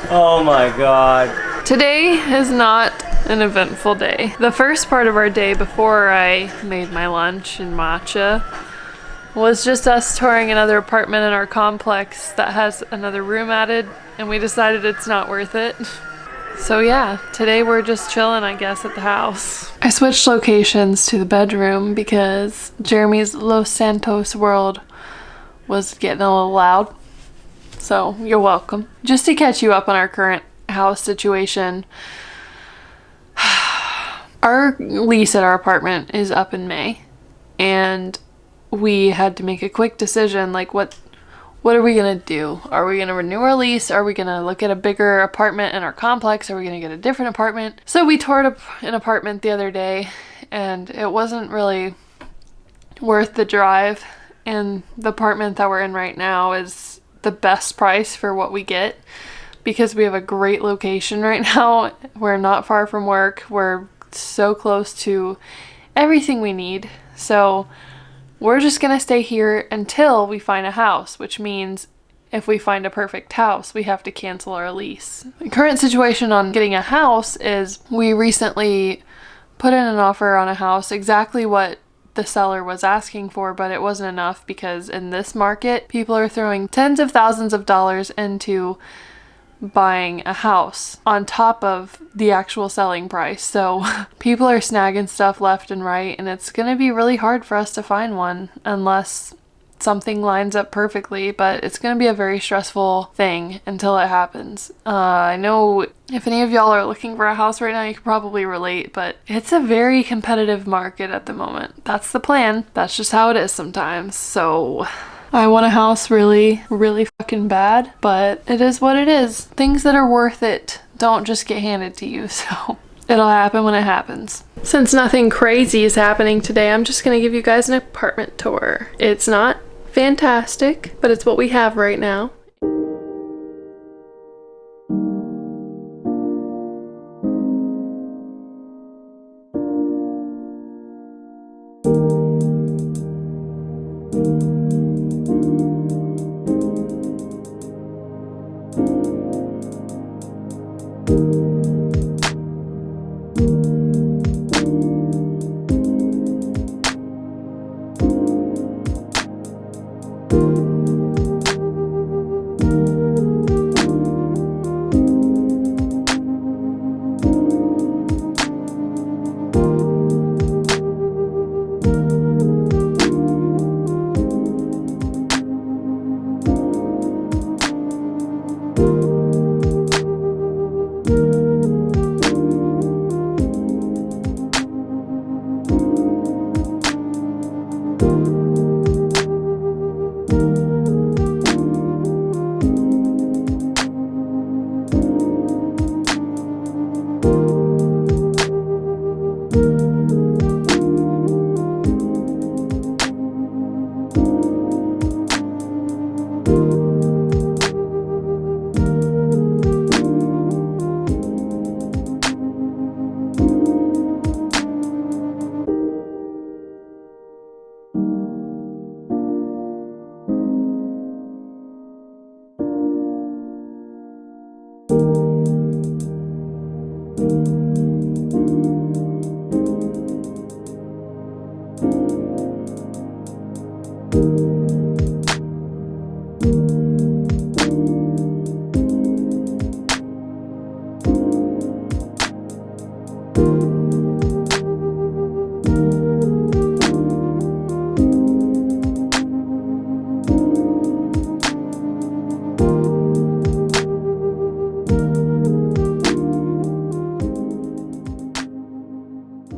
Oh my god. Today is not an eventful day. The first part of our day before I made my lunch and matcha was just us touring another apartment in our complex that has another room added, and we decided it's not worth it. So yeah, today we're just chilling, I guess, at the house. I switched locations to the bedroom because Jeremy's Los Santos world was getting a little loud. So you're welcome. Just to catch you up on our current house situation, our lease at our apartment is up in May, and we had to make a quick decision, like what are we gonna do? Are we gonna renew our lease? Are we gonna look at a bigger apartment in our complex? Are we gonna get a different apartment? So we toured up an apartment the other day, and it wasn't really worth the drive, and the apartment that we're in right now is the best price for what we get because we have a great location right now. We're not far from work. We're so close to everything we need. So we're just gonna stay here until we find a house, which means if we find a perfect house, we have to cancel our lease. The current situation on getting a house is we recently put in an offer on a house, exactly what the seller was asking for, but it wasn't enough because in this market, people are throwing tens of thousands of dollars into buying a house on top of the actual selling price. So people are snagging stuff left and right, and it's gonna be really hard for us to find one unless something lines up perfectly, but it's gonna be a very stressful thing until it happens. I know if any of y'all are looking for a house right now, you can probably relate, but it's a very competitive market at the moment. That's the plan. That's just how it is sometimes. So I want a house really, really fucking bad, but it is what it is. Things that are worth it don't just get handed to you, so it'll happen when it happens. Since nothing crazy is happening today, I'm just gonna give you guys an apartment tour. It's not fantastic, but it's what we have right now.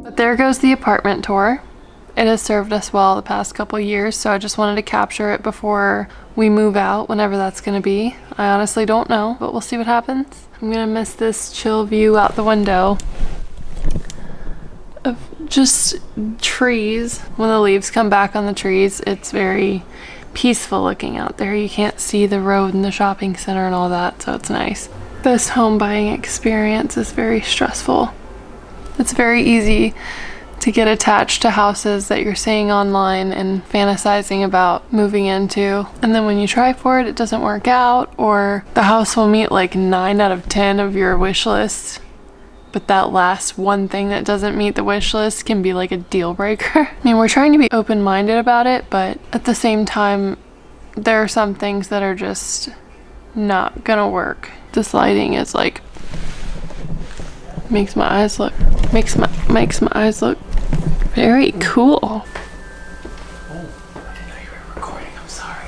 But there goes the apartment tour. It has served us well the past couple years, so I just wanted to capture it before we move out, whenever that's gonna be. I honestly don't know, but we'll see what happens. I'm gonna miss this chill view out the window of just trees. When the leaves come back on the trees, it's very peaceful looking out there. You can't see the road and the shopping center and all that, so it's nice. This home buying experience is very stressful. It's very easy to get attached to houses that you're seeing online and fantasizing about moving into. And then when you try for it, it doesn't work out, or the house will meet like 9 out of 10 of your wish list. But that last one thing that doesn't meet the wish list can be like a deal breaker. I mean, we're trying to be open-minded about it, but at the same time, there are some things that are just not gonna work. This lighting is like, makes my eyes look very cool. Oh, I didn't know you were recording. I'm sorry.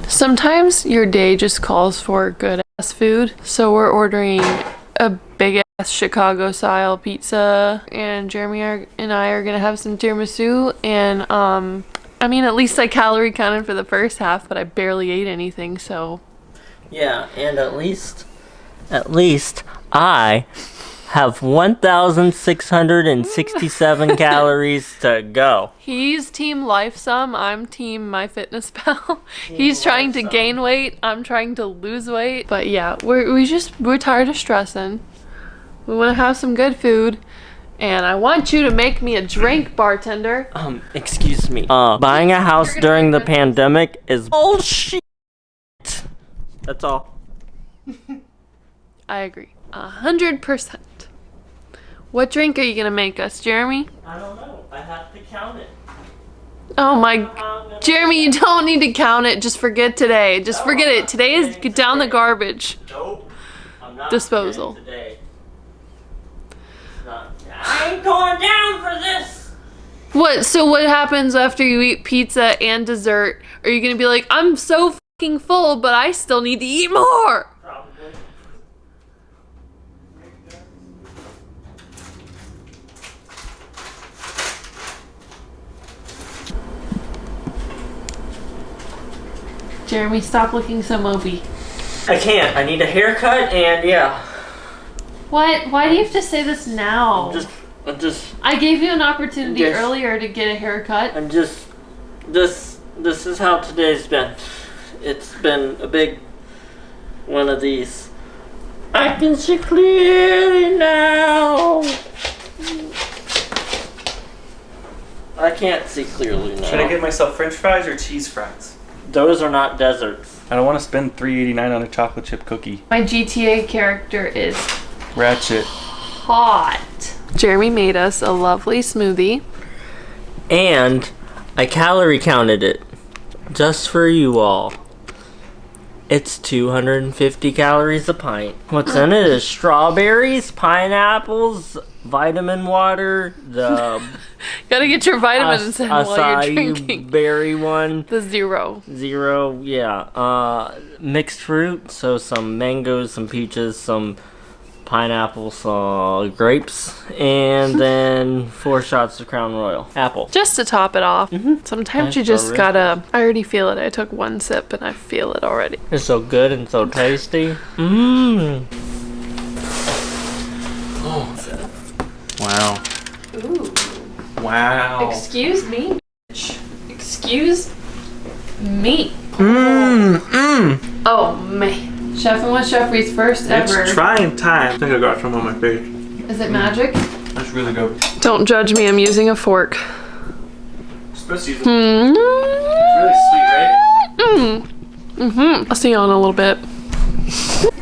Sometimes your day just calls for good ass food, so we're ordering a big ass Chicago style pizza, and Jeremy and I are gonna have some tiramisu, and I mean, at least I calorie counted for the first half, but I barely ate anything, so. Yeah, and at least I have 1,667 calories to go. He's team LifeSum, I'm team MyFitnessPal. He's trying to gain weight, I'm trying to lose weight. But yeah, we're tired of stressing. We want to have some good food. And I want you to make me a drink, bartender. Excuse me. Buying a house during the pandemic is bullshit. That's all. I agree. 100%. What drink are you gonna make us, Jeremy? I don't know. I have to count it. Oh my, Jeremy, you don't need to count it. Just forget today. Just forget it. Today is down the garbage. Nope. I'm not Disposal. today. I ain't going down for this. What? So what happens after you eat pizza and dessert? Are you gonna be like, I'm so fucking full, but I still need to eat more? Probably. Jeremy, stop looking so mopey. I can't. I need a haircut, and yeah. What? Why do you have to say this now? I gave you an opportunity earlier to get a haircut. This is how today's been. It's been a big one of these. I can see clearly now. I can't see clearly now. Should I get myself French fries or cheese fries? Those are not deserts. I don't want to spend $3.89 on a chocolate chip cookie. My GTA character is Ratchet. hot. Jeremy made us a lovely smoothie. And I calorie counted it just for you all. It's 250 calories a pint. What's in it is strawberries, pineapples, vitamin water, the Gotta get your vitamins in while you're drinking. berry one. The zero, yeah. Mixed fruit, so some mangoes, some peaches, some pineapples, grapes, and then 4 shots of Crown Royal. Apple. just to top it off. Sometimes you just gotta. I already feel it. I took one sip and I feel it already. It's so good and so tasty. Wow. Ooh. Wow. Excuse me. Excuse me. Oh man. Chef and West Jeffrey's first ever. It's trying time. I think I got some on my face. Is it magic? That's really good. Don't judge me. I'm using a fork. Supposed to use it. It's really sweet, right? I'll see you on a little bit.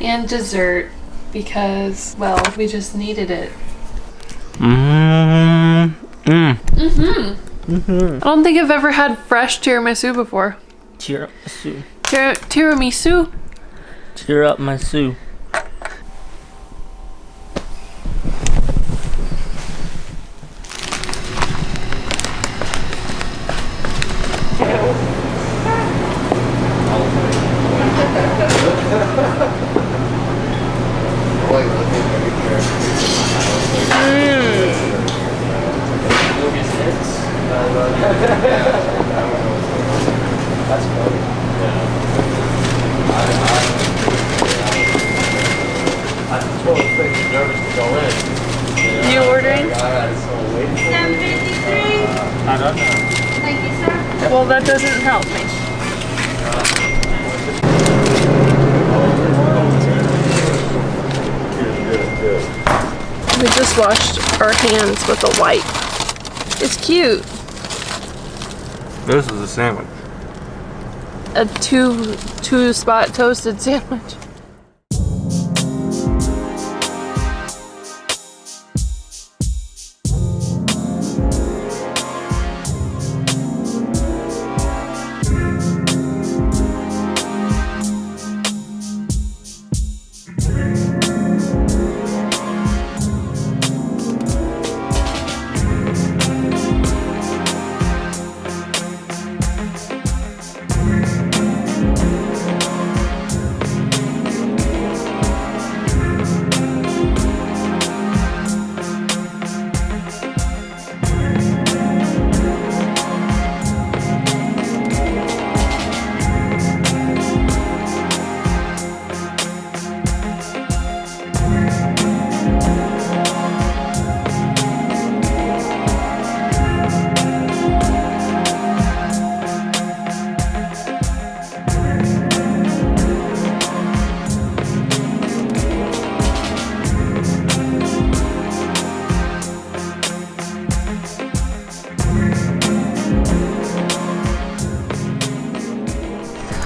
And dessert, because, well, we just needed it. I don't think I've ever had fresh tiramisu before. Tiramisu. Tiramisu? Tear up my Sue. You ordering? 753. I don't know. Thank you, sir. Well, that doesn't help me. good. We just washed our hands with a wipe. It's cute. This is a sandwich. A two spot toasted sandwich.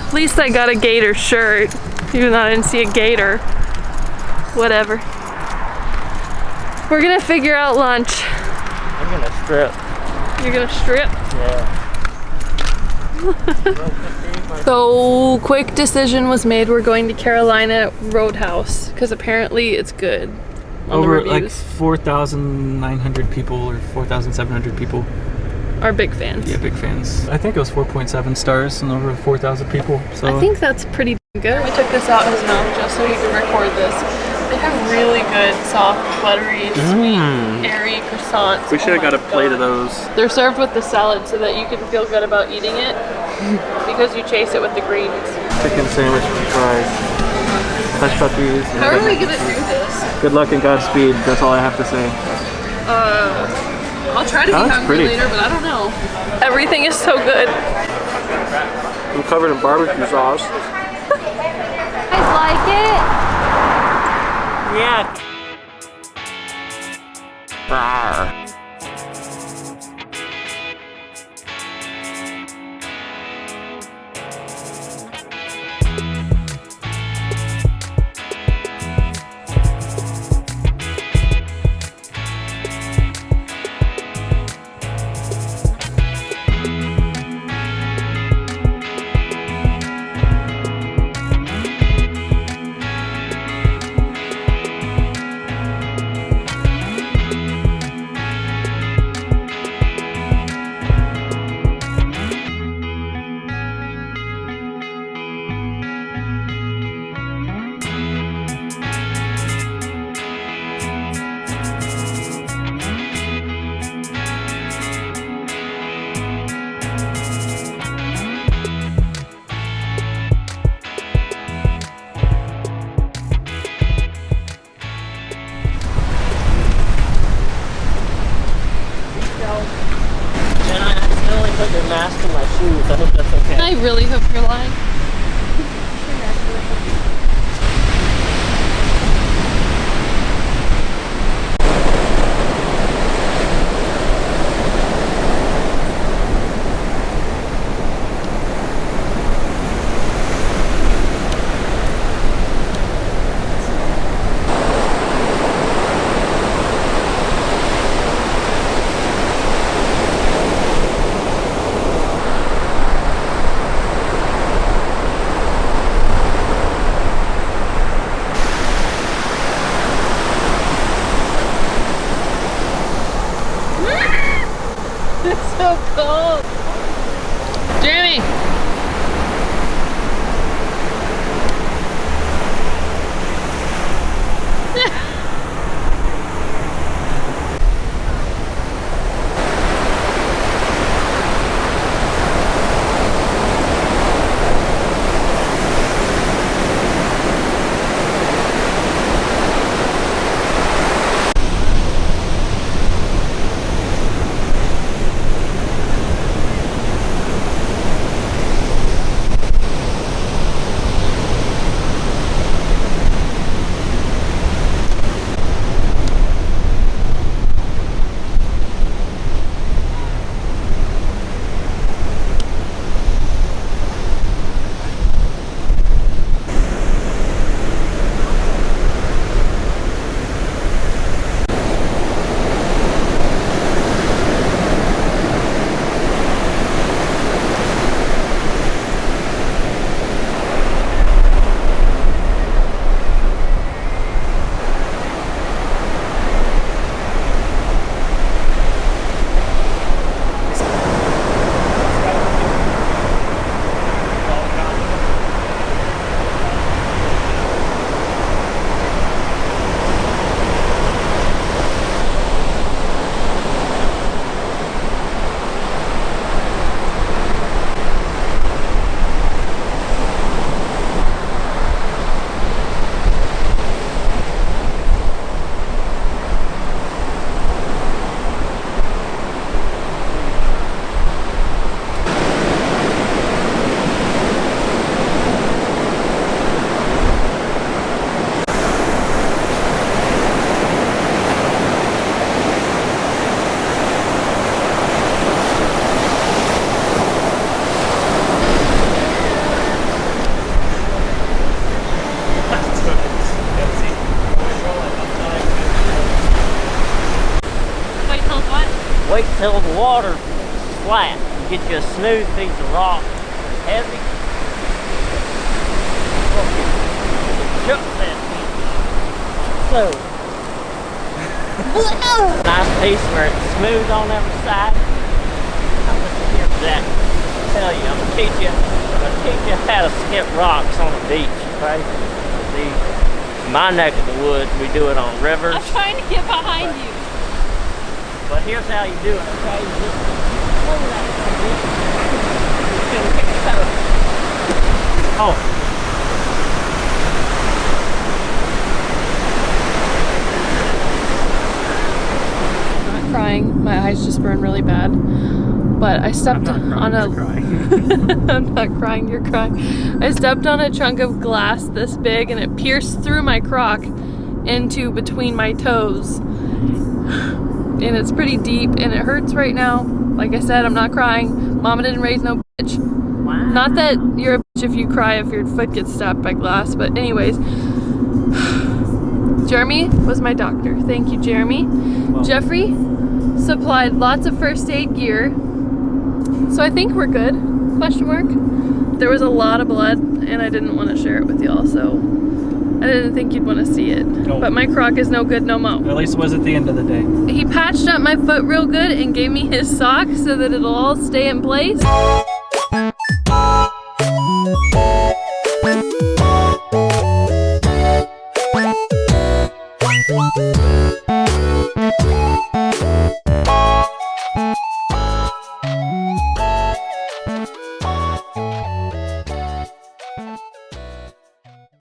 At least I got a gator shirt, even though I didn't see a gator. Whatever. We're gonna figure out lunch. I'm gonna strip. You're gonna strip? Yeah. So, quick decision was made. We're going to Carolina Roadhouse because apparently it's good. On Over the like reviews. 4,900 people or 4,700 people. Are big fans. Yeah, big fans. I think it was 4.7 stars and over 4,000 people. So I think that's pretty good. We took this out his mouth just so he could record this. They have really good, soft, buttery, sweet, airy croissants. we should have got a plate of those. They're served with the salad so that you can feel good about eating it because you chase it with the greens. Chicken sandwich with fries. Hush puppies. How are we gonna do this? Good luck and Godspeed. That's all I have to say. I'll try to be That looks hungry pretty. later, but I don't know. Everything is so good. I'm covered in barbecue sauce. Guys like it? Yeah. Rawr. And I accidentally put your mask in my shoes. I hope that's okay. I really hope you're lying. water flat. You get you a smooth piece of rock, heavy. Chuck that thing. So, nice piece where it's smooth on every side. Now listen here for that. I'll tell you, I'm gonna teach you how to skip rocks on the beach, okay? See, in my neck of the woods, we do it on rivers. I'm trying to get behind you. But here's how you do it, okay? You just swing that thing. Oh. I'm not crying. My eyes just burn really bad. But I stepped on a... I'm not crying, you're crying. I stepped on a chunk of glass this big and it pierced through my croc into between my toes. And it's pretty deep and it hurts right now. Like I said, I'm not crying. Mama didn't raise no bitch. Wow. Not that you're a bitch if you cry if your foot gets stabbed by glass, but anyways. Jeremy was my doctor. Thank you, Jeremy. Well, Jeffrey supplied lots of first aid gear. So I think we're good, question mark. There was a lot of blood and I didn't want to share it with y'all, so I didn't think you'd want to see it. No. But my croc is no good no mo. At least it was at the end of the day. He patched up my foot real good and gave me his sock so that it'll all stay in place.